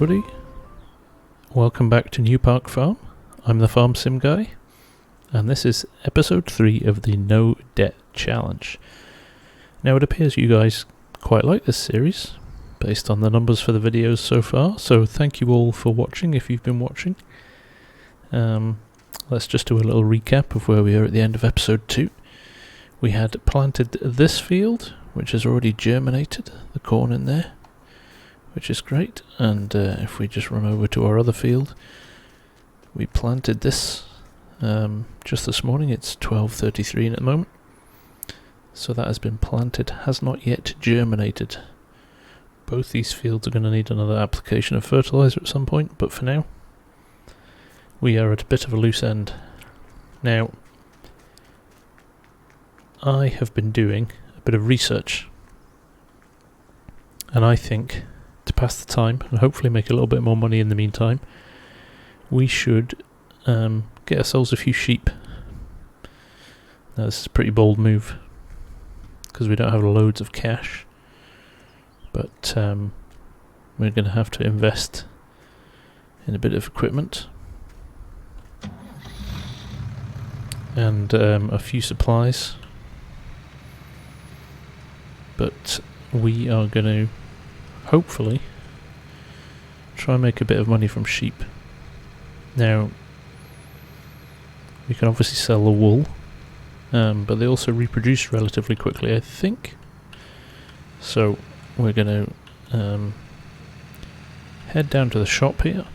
everybody, welcome back to Newpark Farm. I'm the Farmsim guy, and this is episode 3 of the No Debt Challenge. Now it appears you guys quite like this series, based on the numbers for the videos so far, so thank you all for watching if you've been watching. Let's just do a little recap of where we are at the end of episode 2. We had planted this field, which has already germinated, the corn in there, which is great. And if we just run over to our other field, we planted this just this morning. It's 12:33 at the moment, so that has been planted, has not yet germinated. Both these fields are going to need another application of fertilizer at some point, but for now we are at a bit of a loose end. Now I have been doing a bit of research, and I think to pass the time and hopefully make a little bit more money in the meantime, we should get ourselves a few sheep. Now this is a pretty bold move because we don't have loads of cash, but we're going to have to invest in a bit of equipment and a few supplies, but we are going to hopefully try and make a bit of money from sheep. Now we can obviously sell the wool, but they also reproduce relatively quickly, I think, so we're going to head down to the shop here,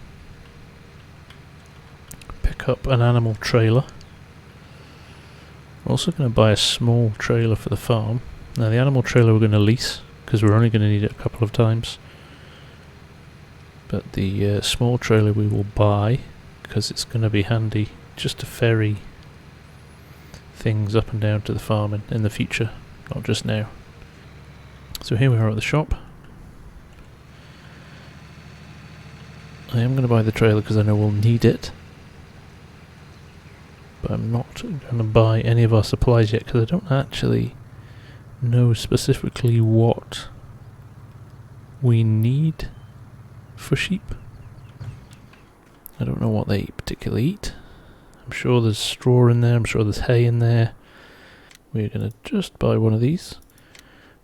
pick up an animal trailer. We're also going to buy a small trailer for the farm. Now the animal trailer we're going to lease, because we're only going to need it a couple of times, but the small trailer we will buy because it's going to be handy just to ferry things up and down to the farm in the future, not just now. So here we are at the shop. I am going to buy the trailer because I know we'll need it, but I'm not going to buy any of our supplies yet because I don't actually know specifically what we need for sheep. I don't know what they particularly eat. I'm sure there's straw in there, I'm sure there's hay in there. We're going to just buy one of these,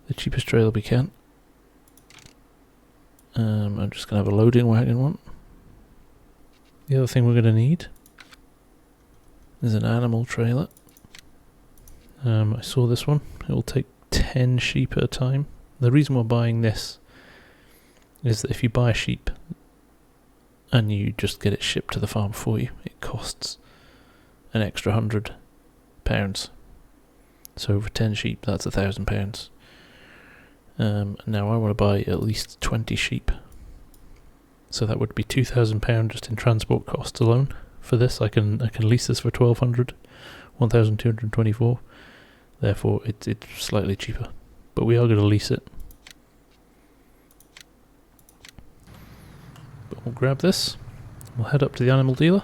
the cheapest trailer we can. I'm just going to have a loading wagon one. The other thing we're going to need is an animal trailer. I saw this one. It will take 10 sheep at a time. The reason we're buying this is that if you buy a sheep and you just get it shipped to the farm for you, it costs an extra £100. So for 10 sheep, that's £1,000. Now I want to buy at least 20 sheep, so that would be £2,000 just in transport costs alone. For this, I can lease this for 1,224. Therefore, it's slightly cheaper, but we are going to lease it. But we'll grab this. We'll head up to the animal dealer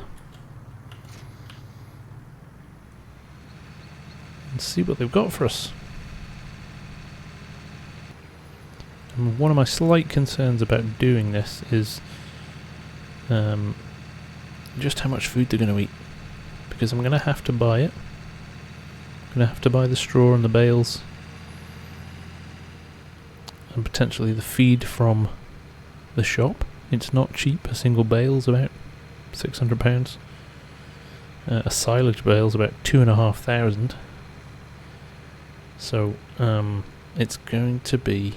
and see what they've got for us. And one of my slight concerns about doing this is just how much food they're going to eat, because I'm going to have to buy it. I'm going to have to buy the straw and the bales, and potentially the feed from the shop. It's not cheap. A single bale's about £600. A silage bale's about 2,500. So it's going to be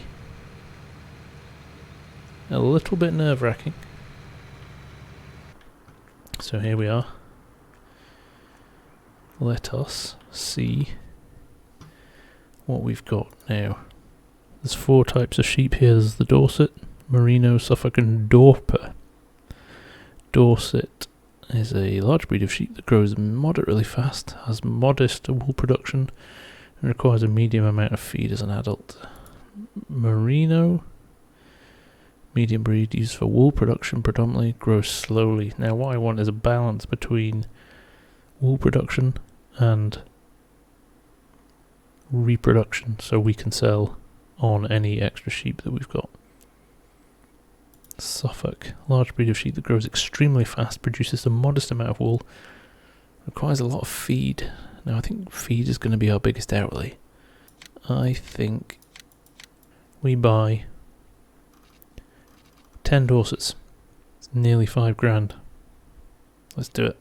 a little bit nerve-wracking. So here we are. Let us see what we've got now. There's 4 types of sheep here. There's the Dorset, Merino, Suffolk and Dorper. Dorset is a large breed of sheep that grows moderately fast, has modest wool production and requires a medium amount of feed as an adult. Merino, medium breed, used for wool production predominantly, grows slowly. Now what I want is a balance between wool production and reproduction, so we can sell on any extra sheep that we've got. Suffolk. Large breed of sheep that grows extremely fast, produces a modest amount of wool, requires a lot of feed. Now I think feed is going to be our biggest outlay. I think we buy 10 Dorsets. It's nearly 5 grand. Let's do it.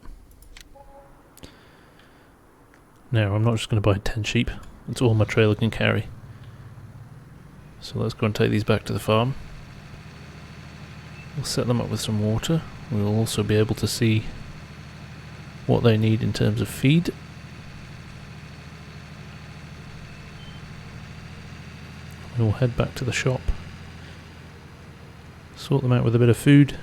Now I'm not just going to buy 10 sheep. It's all my trailer can carry. So let's go and take these back to the farm. We'll set them up with some water. We'll also be able to see what they need in terms of feed. We'll head back to the shop, sort them out with a bit of food.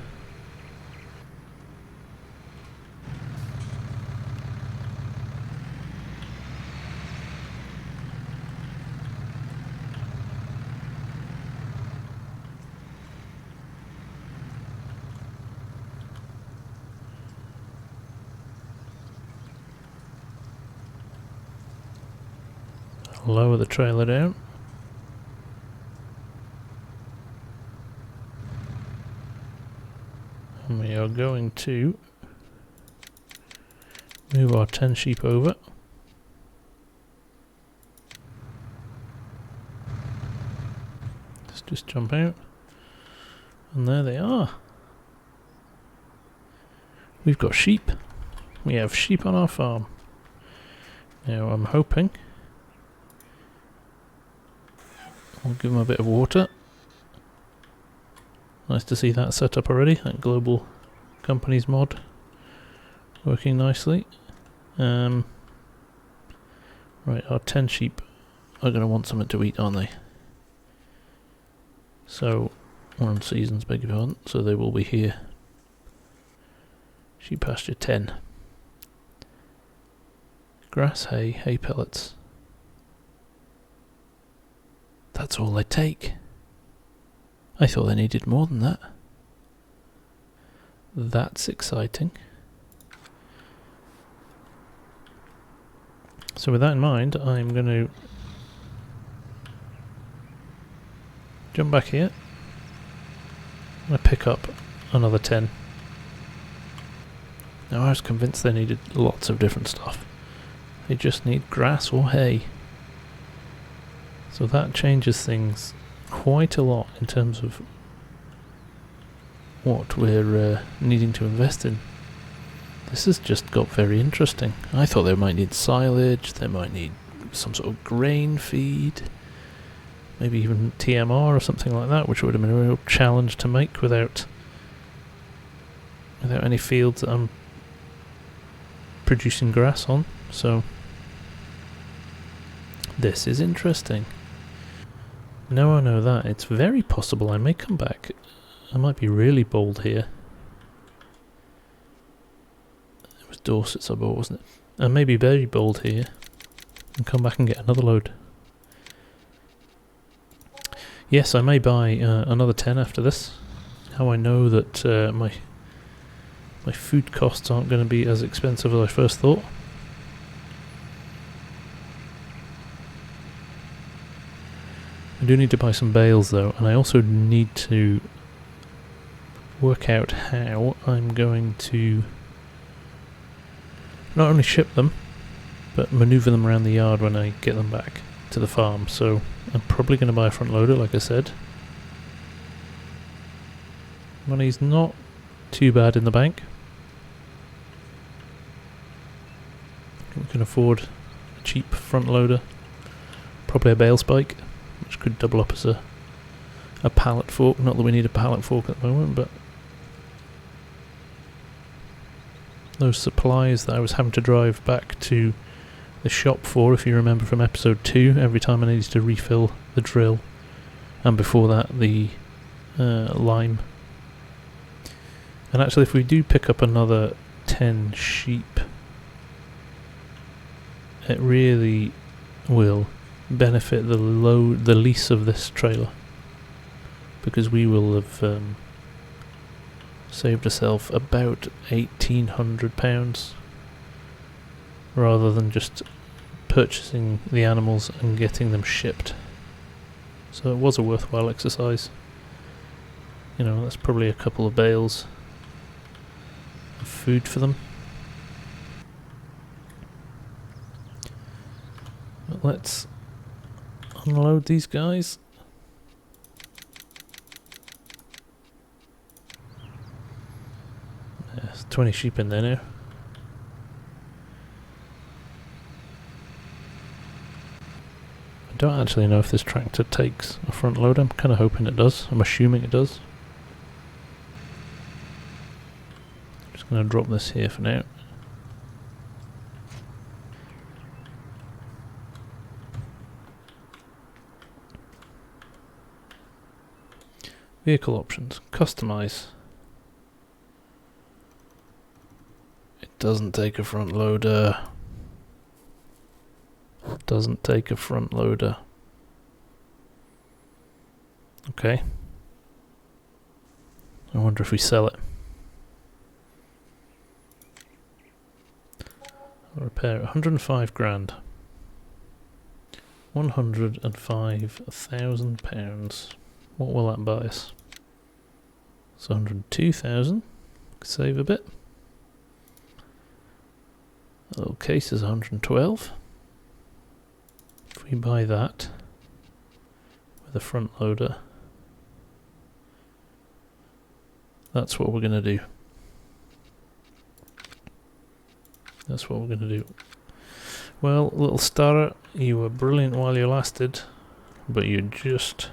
Lower the trailer down. And we are going to move our 10 sheep over. Let's just jump out. And there they are. We've got sheep. We have sheep on our farm. Now I'm hoping I'll give them a bit of water. Nice to see that set up already, that global companies mod working nicely. Right, our 10 sheep are going to want something to eat, aren't they? So, we're on seasons, beg your pardon, so they will be here. Sheep pasture 10. Grass, hay, hay pellets. That's all they take. I thought they needed more than that. That's exciting. So with that in mind, I'm going to jump back here. I'm going to pick up another 10. Now I was convinced they needed lots of different stuff. They just need grass or hay. So that changes things quite a lot in terms of what we're needing to invest in. This has just got very interesting. I thought they might need silage, they might need some sort of grain feed, maybe even TMR or something like that, which would have been a real challenge to make without any fields that I'm producing grass on. So this is interesting. Now I know that, it's very possible I may come back. I might be really bold here. It was Dorsets I bought, wasn't it? I may be very bold here and come back and get another load. Yes, I may buy another 10 after this. How I know that my food costs aren't going to be as expensive as I first thought. I do need to buy some bales though, and I also need to work out how I'm going to not only ship them, but manoeuvre them around the yard when I get them back to the farm. So I'm probably going to buy a front loader, like I said. Money's not too bad in the bank. We can afford a cheap front loader, probably a bale spike, which could double up as a pallet fork. Not that we need a pallet fork at the moment, but those supplies that I was having to drive back to the shop for, if you remember from episode 2, every time I needed to refill the drill, and before that the lime. And actually, if we do pick up another 10 sheep, it really will benefit the lease of this trailer, because we will have saved ourselves about £1,800 rather than just purchasing the animals and getting them shipped. So it was a worthwhile exercise. You know, that's probably a couple of bales of food for them. But let's unload these guys. There's 20 sheep in there now. I don't actually know if this tractor takes a front loader. I'm kind of hoping it does. I'm assuming it does. Just going to drop this here for now. Vehicle options. Customize. It doesn't take a front loader. Doesn't take a front loader. Okay. I wonder if we sell it. Repair 105 grand. £105,000. What will that buy us? It's 102,000. Save a bit. Little case is 112. If we buy that with a front loader, that's what we're going to do. That's what we're going to do. Well, little starter, you were brilliant while you lasted, but you're just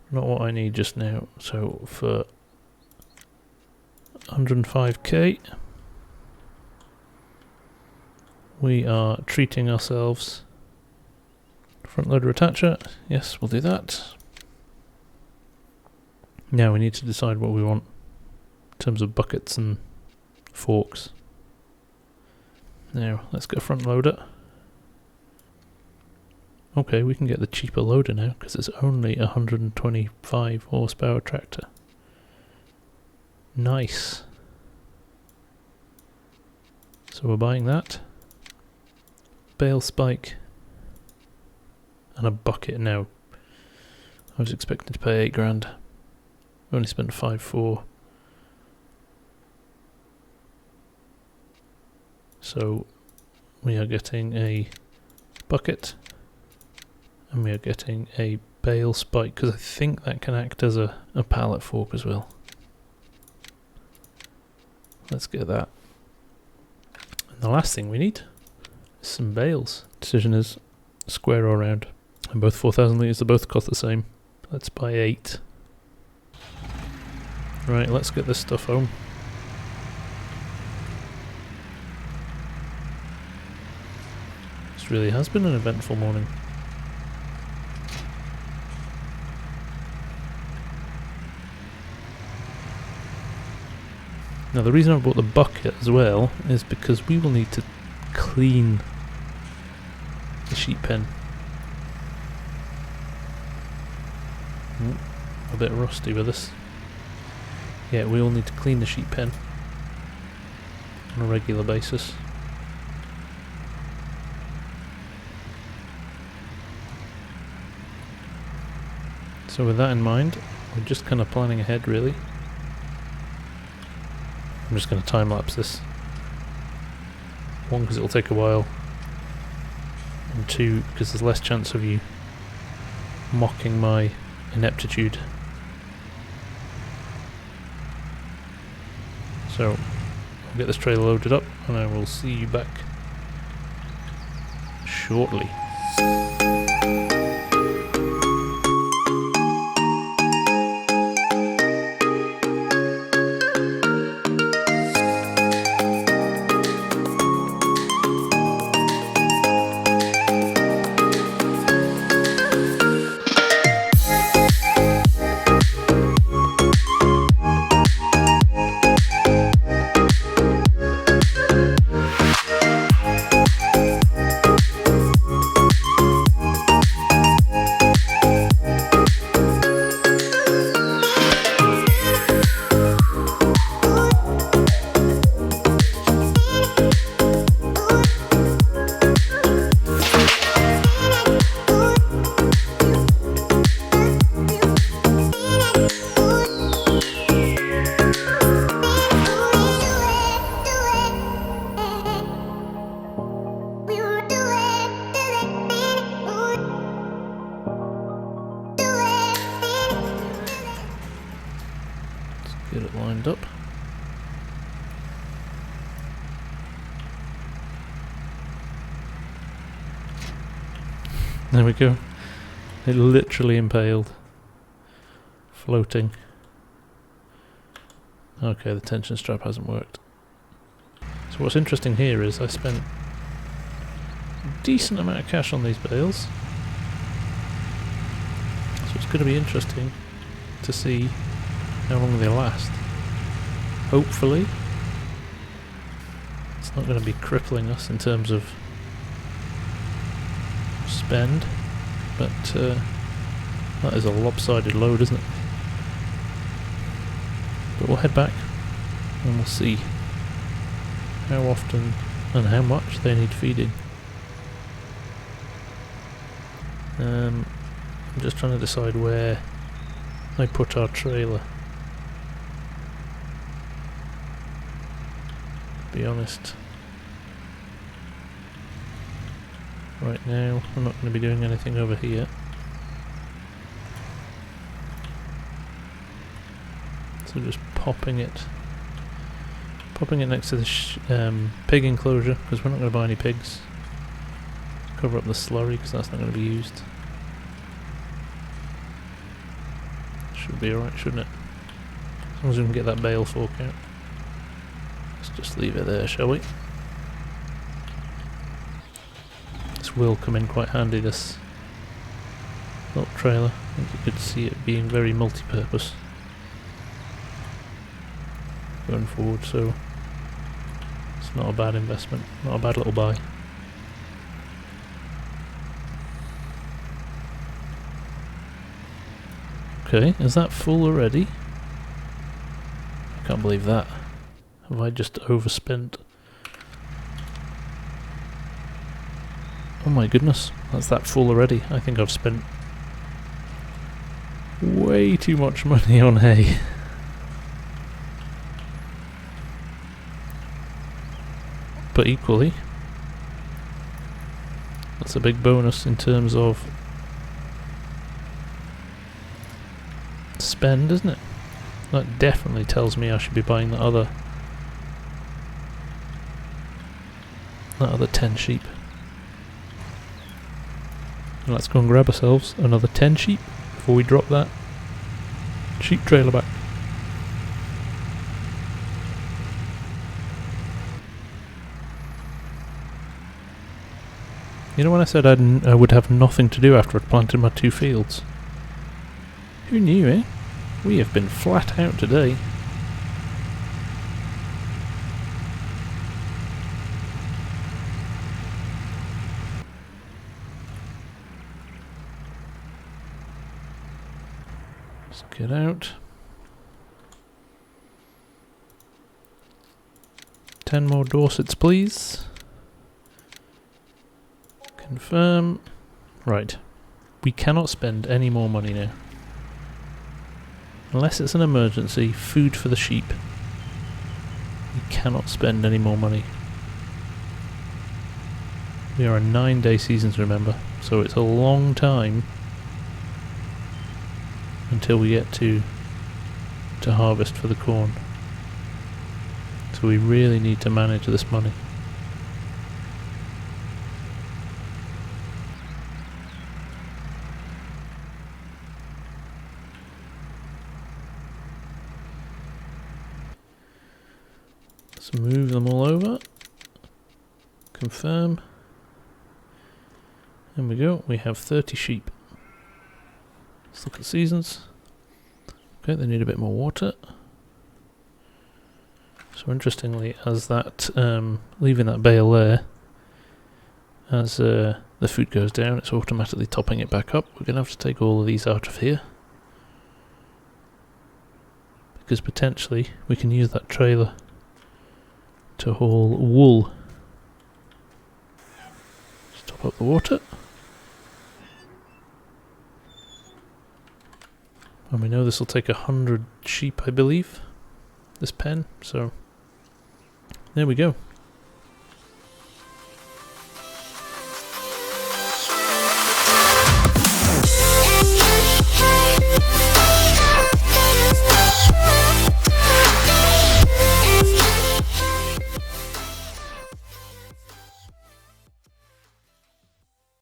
not what I need just now. So for 105k, we are treating ourselves. Front loader attacher, yes, we'll do that. Now we need to decide what we want in terms of buckets and forks. Now let's get a front loader. Okay, we can get the cheaper loader now because it's only a 125 horsepower tractor. Nice. So we're buying that. Bale spike. And a bucket now. I was expecting to pay 8 grand. We only spent 5.4. So we are getting a bucket and we are getting a bale spike because I think that can act as a pallet fork as well. Let's get that. And the last thing we need is some bales. Decision is square or round. And both 4,000 litres, they both cost the same. Let's buy 8. Right, let's get this stuff home. This really has been an eventful morning. Now the reason I bought the bucket as well is because we will need to clean the sheep pen. A bit rusty with this. Yeah, we will need to clean the sheep pen on a regular basis. So with that in mind, we're just kind of planning ahead really. I'm just going to time lapse this. 1, because it'll take a while, and 2, because there's less chance of you mocking my ineptitude. So I'll get this trailer loaded up and I will see you back shortly. There we go. It literally impaled. Floating. Okay, the tension strap hasn't worked. So what's interesting here is I spent a decent amount of cash on these bales. So it's going to be interesting to see how long they last. Hopefully it's not going to be crippling us in terms of spend, but that is a lopsided load, isn't it? But we'll head back and we'll see how often and how much they need feeding. I'm just trying to decide where I put our trailer. To be honest, right now I'm not going to be doing anything over here. So just popping it next to the pig enclosure, because we're not going to buy any pigs. Cover up the slurry because that's not going to be used. Should be alright, shouldn't it? As long as we can get that bale fork out. Let's just leave it there, shall we? This will come in quite handy, this little trailer. I think you could see it being very multi-purpose going forward, so it's not a bad investment, not a bad little buy. Okay, is that full already? I can't believe that. Have I just overspent? Oh my goodness, that's that full already. I think I've spent way too much money on hay. But equally, that's a big bonus in terms of spend, isn't it? That definitely tells me I should be buying the other 10 sheep. And let's go and grab ourselves another 10 sheep before we drop that sheep trailer back. You know when I said I would have nothing to do after I'd planted my 2 fields? Who knew, eh? We have been flat out today. Let's get out. 10 more Dorsets, please. Confirm. Right. We cannot spend any more money now. Unless it's an emergency, food for the sheep. We cannot spend any more money. We are a 9-day season, remember, so it's a long time until we get to harvest for the corn. So we really need to manage this money. Let's move them all over. Confirm. There we go. We have 30 sheep. Let's look at seasons. Okay, they need a bit more water. So interestingly, as that leaving that bale there, as the food goes down, it's automatically topping it back up. We're going to have to take all of these out of here, because potentially we can use that trailer to haul wool. Just top up the water. And we know this will take 100 sheep, I believe, this pen, so there we go.